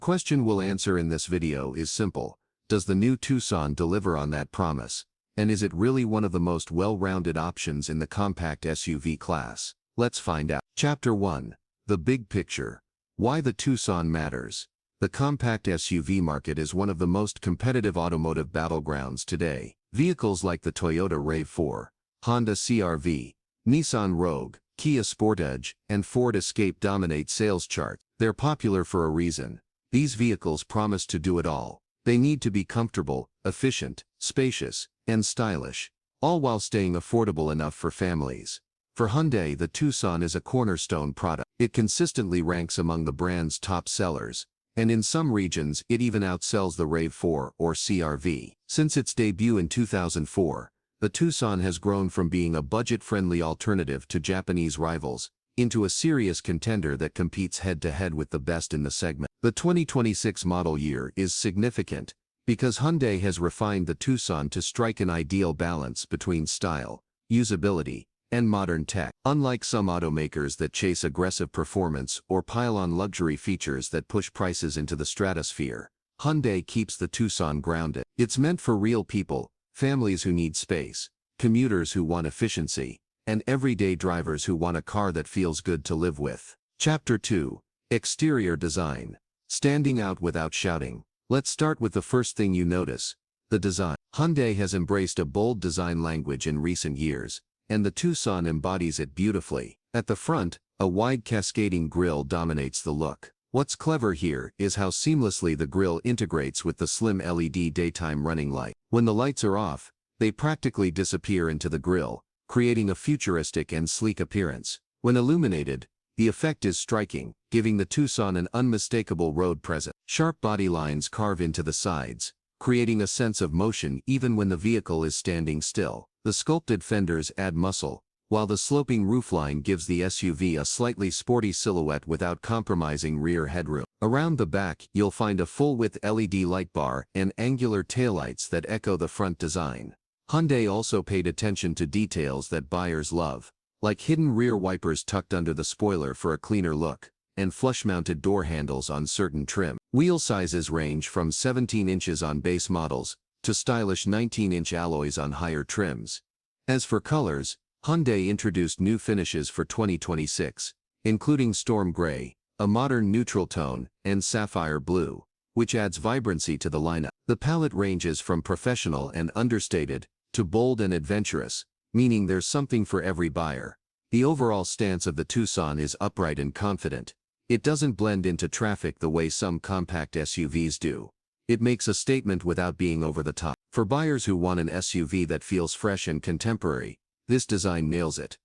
Question we'll answer in this video is simple. Does the new Tucson deliver on that promise? And is it really one of the most well-rounded options in the compact SUV class? Let's find out. Chapter 1. The Big Picture. Why the Tucson matters. The compact SUV market is one of the most competitive automotive battlegrounds today. Vehicles like the Toyota RAV4, Honda CR-V, Nissan Rogue, Kia Sportage, and Ford Escape dominate sales charts. They're popular for a reason. These vehicles promise to do it all. They need to be comfortable, efficient, spacious, and stylish, all while staying affordable enough for families. For Hyundai, the Tucson is a cornerstone product. It consistently ranks among the brand's top sellers, and in some regions it even outsells the RAV4 or CR-V. Since its debut in 2004, the Tucson has grown from being a budget-friendly alternative to Japanese rivals into a serious contender that competes head-to-head with the best in the segment. The 2026 model year is significant because Hyundai has refined the Tucson to strike an ideal balance between style, usability, and modern tech. Unlike some automakers that chase aggressive performance or pile on luxury features that push prices into the stratosphere, Hyundai keeps the Tucson grounded. It's meant for real people, families who need space, commuters who want efficiency, and everyday drivers who want a car that feels good to live with. Chapter 2. Exterior Design. Standing out without shouting. Let's start with the first thing you notice, the design. Hyundai has embraced a bold design language in recent years, and the Tucson embodies it beautifully. At the front, a wide cascading grille dominates the look. What's clever here is how seamlessly the grille integrates with the slim LED daytime running light. When the lights are off, they practically disappear into the grille, creating a futuristic and sleek appearance. When illuminated, the effect is striking, giving the Tucson an unmistakable road presence. Sharp body lines carve into the sides, creating a sense of motion even when the vehicle is standing still. The sculpted fenders add muscle, while the sloping roofline gives the SUV a slightly sporty silhouette without compromising rear headroom. Around the back, you'll find a full-width LED light bar and angular taillights that echo the front design. Hyundai also paid attention to details that buyers love, like hidden rear wipers tucked under the spoiler for a cleaner look, and flush-mounted door handles on certain trim. Wheel sizes range from 17 inches on base models to stylish 19-inch alloys on higher trims. As for colors, Hyundai introduced new finishes for 2026, including Storm Gray, a modern neutral tone, and Sapphire Blue, which adds vibrancy to the lineup. The palette ranges from professional and understated to bold and adventurous, meaning there's something for every buyer. The overall stance of the Tucson is upright and confident. It doesn't blend into traffic the way some compact SUVs do. It makes a statement without being over the top. For buyers who want an SUV that feels fresh and contemporary, this design nails it.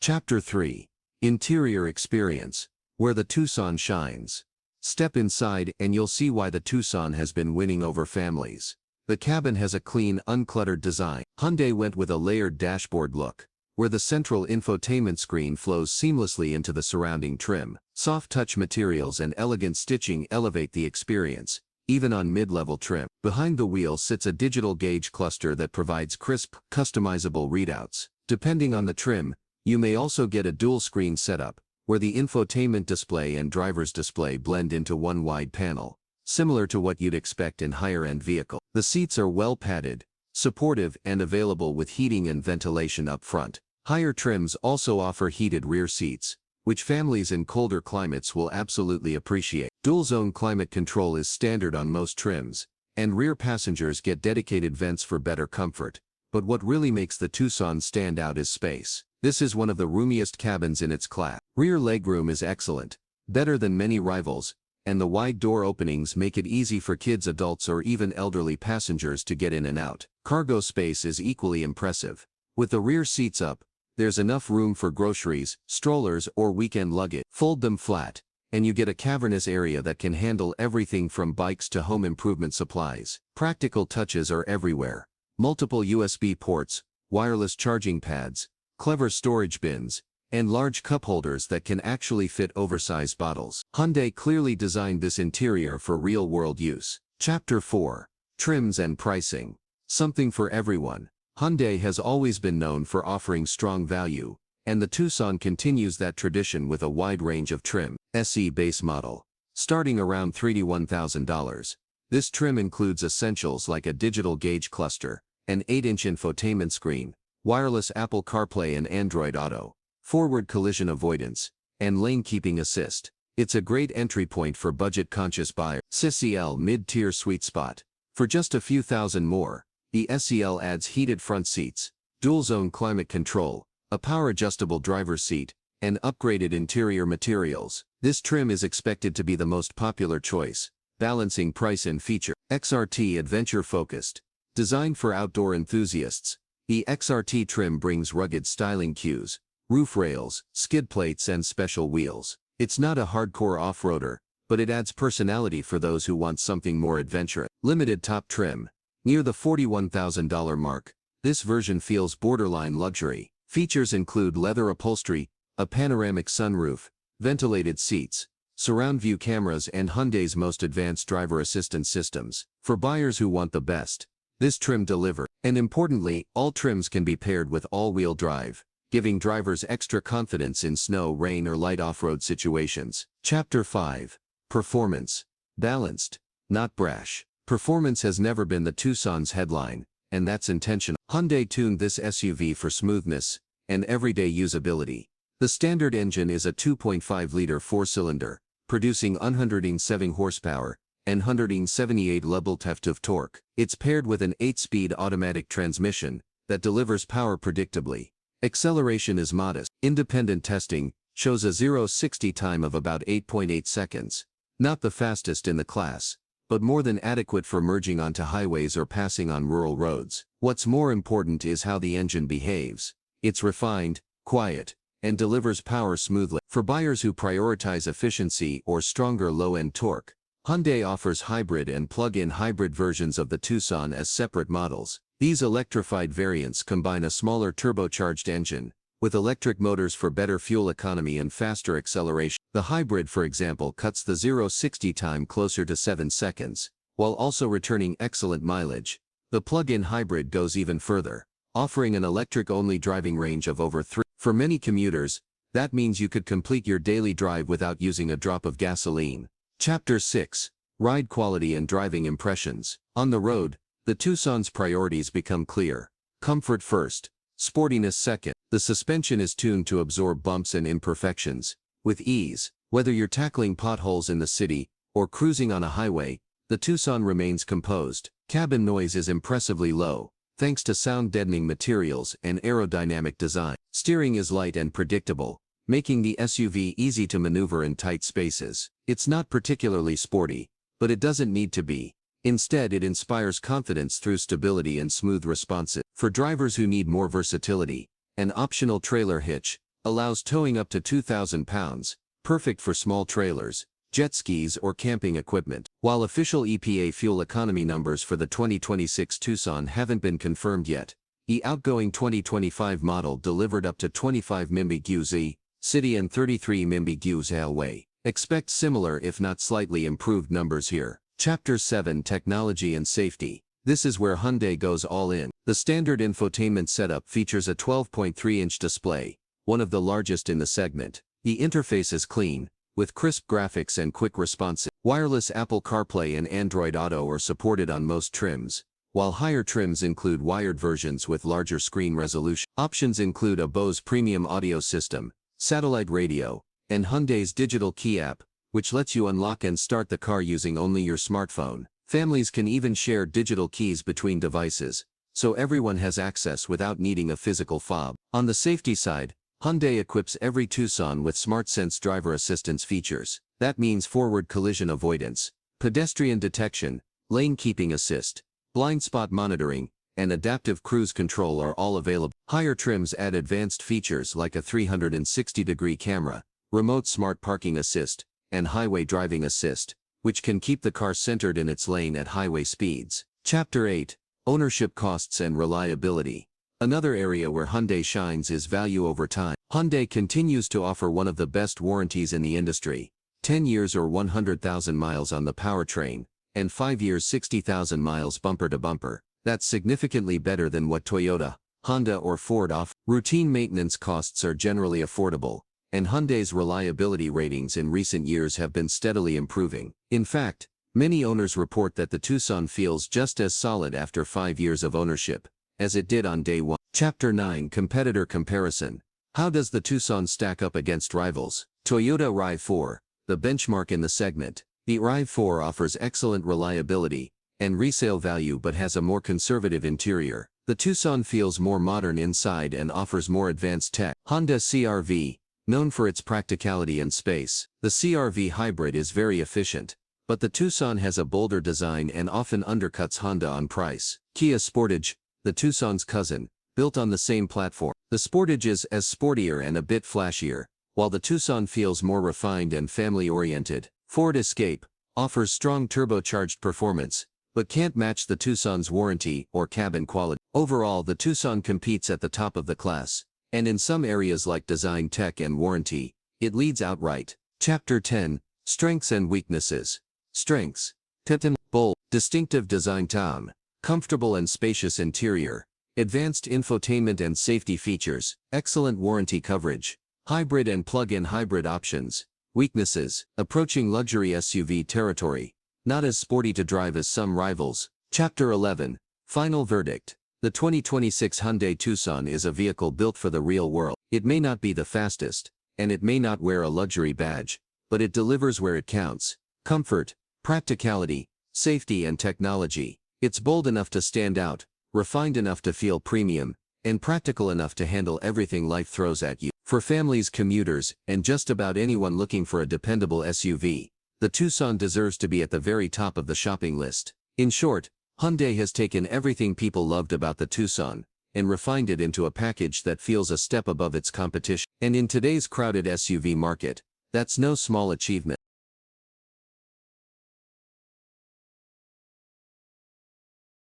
Chapter 3. Interior Experience. Where the Tucson shines. Step inside and you'll see why the Tucson has been winning over families. The cabin has a clean, uncluttered design. Hyundai went with a layered dashboard look, where the central infotainment screen flows seamlessly into the surrounding trim. Soft touch materials and elegant stitching elevate the experience, even on mid-level trim. Behind the wheel sits a digital gauge cluster that provides crisp, customizable readouts. Depending on the trim, you may also get a dual-screen setup, where the infotainment display and driver's display blend into one wide panel, similar to what you'd expect in higher-end vehicles. The seats are well padded, supportive, and available with heating and ventilation up front. Higher trims also offer heated rear seats, which families in colder climates will absolutely appreciate. Dual-zone climate control is standard on most trims, and rear passengers get dedicated vents for better comfort. But what really makes the Tucson stand out is space. This is one of the roomiest cabins in its class. Rear legroom is excellent, better than many rivals, and the wide door openings make it easy for kids, adults, or even elderly passengers to get in and out. Cargo space is equally impressive. With the rear seats up, there's enough room for groceries, strollers, or weekend luggage. Fold them flat, and you get a cavernous area that can handle everything from bikes to home improvement supplies. Practical touches are everywhere. Multiple USB ports, wireless charging pads, clever storage bins, and large cup holders that can actually fit oversized bottles. Hyundai clearly designed this interior for real-world use. Chapter 4. Trims and Pricing. Something for everyone. Hyundai has always been known for offering strong value, and the Tucson continues that tradition with a wide range of trim. SE base model. starting around $31,000. This trim includes essentials like a digital gauge cluster, an 8-inch infotainment screen, wireless Apple CarPlay and Android Auto, forward collision avoidance, and lane keeping assist. It's a great entry point for budget-conscious buyers. SEL mid-tier sweet spot. For just a few thousand more, the SEL adds heated front seats, dual-zone climate control, a power-adjustable driver's seat, and upgraded interior materials. This trim is expected to be the most popular choice, balancing price and feature. XRT adventure-focused. Designed for outdoor enthusiasts, the XRT trim brings rugged styling cues, roof rails, skid plates and special wheels. It's not a hardcore off-roader, but it adds personality for those who want something more adventurous. Limited top trim. Near the $41,000 mark, this version feels borderline luxury. Features include leather upholstery, a panoramic sunroof, ventilated seats, surround view cameras and Hyundai's most advanced driver assistance systems. For buyers who want the best, this trim delivers. And importantly, all trims can be paired with all-wheel drive, giving drivers extra confidence in snow, rain or light off-road situations. Chapter 5. Performance. Balanced, not brash. Performance has never been the Tucson's headline, and that's intentional. Hyundai tuned this SUV for smoothness and everyday usability. The standard engine is a 2.5-liter four-cylinder, producing 107 horsepower and 178 lb-ft of torque. It's paired with an 8-speed automatic transmission that delivers power predictably. Acceleration is modest. Independent testing shows a 0-60 time of about 8.8 seconds. Not the fastest in the class, but more than adequate for merging onto highways or passing on rural roads. What's more important is how the engine behaves. It's refined, quiet, and delivers power smoothly. For buyers who prioritize efficiency or stronger low-end torque, Hyundai offers hybrid and plug-in hybrid versions of the Tucson as separate models. These electrified variants combine a smaller turbocharged engine with electric motors for better fuel economy and faster acceleration. The hybrid, for example, cuts the 0-60 time closer to 7 seconds, while also returning excellent mileage. The plug-in hybrid goes even further, offering an electric-only driving range of over 3. For many commuters, that means you could complete your daily drive without using a drop of gasoline. Chapter 6. Ride quality and driving impressions. On the road, the Tucson's priorities become clear. Comfort first, sportiness second. The suspension is tuned to absorb bumps and imperfections with ease. Whether you're tackling potholes in the city or cruising on a highway, the Tucson remains composed. Cabin noise is impressively low, thanks to sound-deadening materials and aerodynamic design. Steering is light and predictable, making the SUV easy to maneuver in tight spaces. It's not particularly sporty, but it doesn't need to be. Instead, it inspires confidence through stability and smooth responses. For drivers who need more versatility, an optional trailer hitch allows towing up to 2,000 pounds, perfect for small trailers, jet skis or camping equipment. While official EPA fuel economy numbers for the 2026 Tucson haven't been confirmed yet, the outgoing 2025 model delivered up to 25 mpg city and 33 mpg highway. Expect similar if not slightly improved numbers here. Chapter 7. Technology and Safety. This is where Hyundai goes all in. The standard infotainment setup features a 12.3-inch display, one of the largest in the segment. The interface is clean, with crisp graphics and quick response. Wireless Apple CarPlay and Android Auto are supported on most trims, while higher trims include wired versions with larger screen resolution. Options include a Bose premium audio system, satellite radio, and Hyundai's digital key app, which lets you unlock and start the car using only your smartphone. Families can even share digital keys between devices, so everyone has access without needing a physical fob. On the safety side, Hyundai equips every Tucson with SmartSense driver assistance features. That means forward collision avoidance, pedestrian detection, lane keeping assist, blind spot monitoring, and adaptive cruise control are all available. Higher trims add advanced features like a 360-degree camera, remote smart parking assist, and highway driving assist, which can keep the car centered in its lane at highway speeds. Chapter 8. Ownership costs and reliability. Another area where Hyundai shines is value over time. Hyundai continues to offer one of the best warranties in the industry, 10 years or 100,000 miles on the powertrain, and 5 years 60,000 miles bumper to bumper. That's significantly better than what Toyota, Honda or Ford offer. Routine maintenance costs are generally affordable, and Hyundai's reliability ratings in recent years have been steadily improving. In fact, many owners report that the Tucson feels just as solid after 5 years of ownership as it did on day one. Chapter 9: Competitor Comparison. How does the Tucson stack up against rivals? Toyota RAV4, the benchmark in the segment. The RAV4 offers excellent reliability and resale value but has a more conservative interior. The Tucson feels more modern inside and offers more advanced tech. Honda CR-V, known for its practicality and space. The CR-V hybrid is very efficient, but the Tucson has a bolder design and often undercuts Honda on price. Kia Sportage, the Tucson's cousin, built on the same platform. The Sportage is as sportier and a bit flashier, while the Tucson feels more refined and family-oriented. Ford Escape offers strong turbocharged performance, but can't match the Tucson's warranty or cabin quality. Overall, the Tucson competes at the top of the class, and in some areas like design, tech, and warranty, it leads outright. Chapter 10: Strengths and Weaknesses. Strengths: Titan, bold, distinctive design. Town, comfortable and spacious interior, advanced infotainment and safety features, excellent warranty coverage, hybrid and plug-in hybrid options. Weaknesses: approaching luxury SUV territory, not as sporty to drive as some rivals. Chapter 11: Final Verdict. The 2026 Hyundai Tucson is a vehicle built for the real world. It may not be the fastest, and it may not wear a luxury badge, but it delivers where it counts: comfort, practicality, safety, and technology. It's bold enough to stand out, refined enough to feel premium, and practical enough to handle everything life throws at you. For families, commuters, and just about anyone looking for a dependable SUV, the Tucson deserves to be at the very top of the shopping list. In short, Hyundai has taken everything people loved about the Tucson and refined it into a package that feels a step above its competition. And in today's crowded SUV market, that's no small achievement.